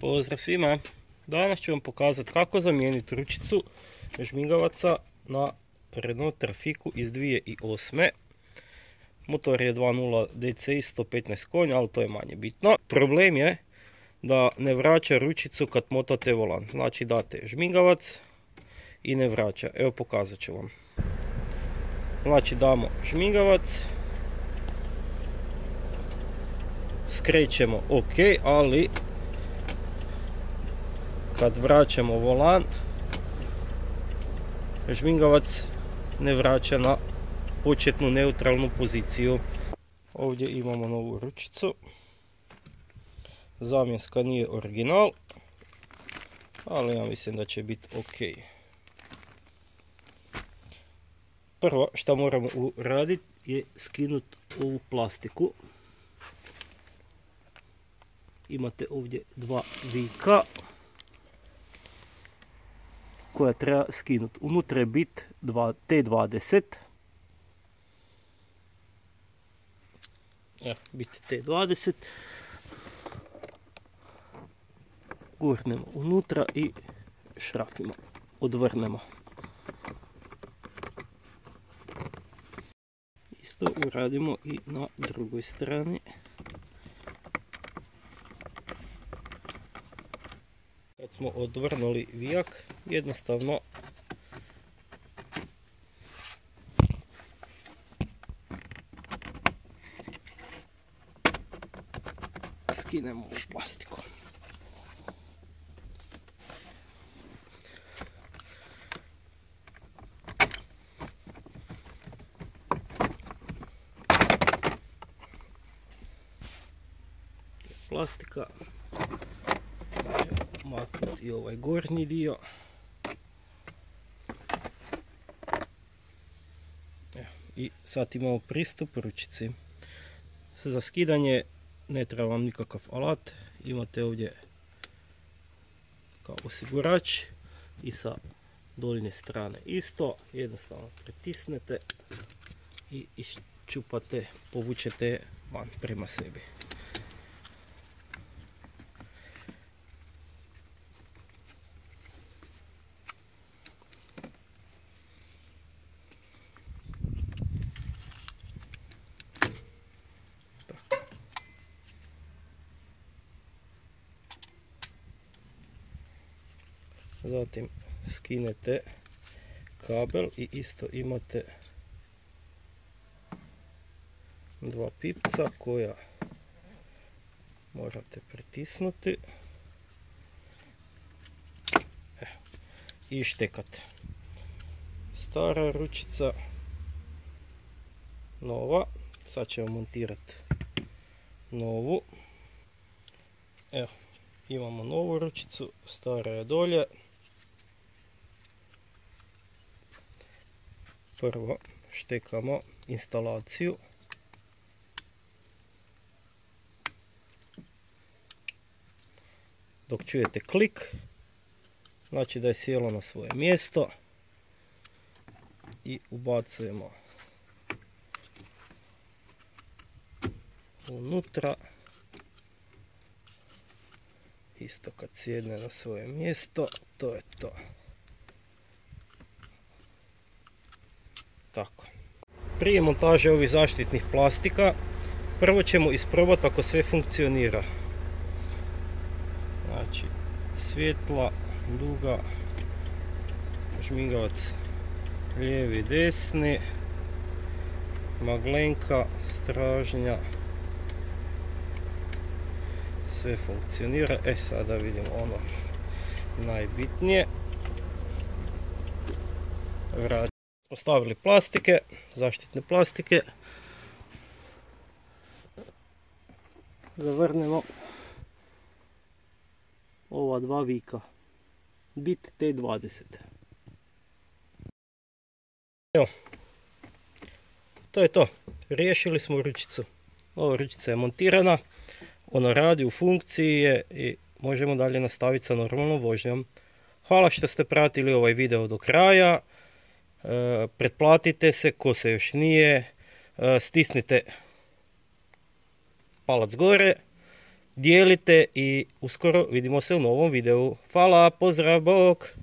Pozdrav svima! Danas ću vam pokazati kako zamijeniti ručicu žmigavaca na Renault Trafiku iz 2008. Motor je 2.0 DCI 115 konja, ali to je manje bitno. Problem je da ne vraća ručicu kad motate volan. Znači date žmigavac i ne vraća. Evo pokazat ću vam. Znači damo žmigavac. Skrećemo ok, ali kad vraćamo volan, žmigavac ne vraća na početnu neutralnu poziciju. Ovdje imamo novu ručicu. Zamjenska nije original, ali ja mislim da će biti ok. Prvo što moramo uraditi je skinuti ovu plastiku. Imate ovdje dva vika koja treba skinuti. Unutra je bit T20. Bit T20. Gurnemo unutra i šrafimo. Odvrnemo. Isto uradimo i na drugoj strani. Kad smo odvrnuli vijak, jednostavno skinemo ovu plastiku. Plastika. Maknuti i ovaj gornji dio. I sad imamo pristup ručici. Za skidanje ne treba vam nikakav alat. Imate ovdje kao osigurač i sa doljnje strane isto. Jednostavno pritisnete i iščupate, povučete van prema sebi. Zatim skinete kabel i isto imate dva pipca koja morate pritisnuti i štekate. Stara ručica, nova. Sad ćemo montirati novu. Evo, imamo novu ručicu, stara je dolje. Prvo štekamo instalaciju. Dok čujete klik, znači da je sjelo na svoje mjesto. I ubacujemo unutra. Isto kad sjedne na svoje mjesto, to je to. Tako. Prije montaže ovih zaštitnih plastika, prvo ćemo isprobati ako sve funkcionira. Znači, svjetla, duga, žmigavac lijevi, desni, maglenka, stražnja, sve funkcionira. Sada vidimo ono najbitnije. Ostavili plastike, zaštitne plastike. Zavrnemo ova dva vika. Bit T20. Evo. To je to. Riješili smo ručicu. Ova ručica je montirana. Ona radi, u funkciji je i možemo dalje nastaviti sa normalnom vožnjom. Hvala što ste pratili ovaj video do kraja. Pretplatite se, ko se još nije, stisnite palac gore dijelite i uskoro vidimo se u novom videu. Hvala, pozdrav, bok!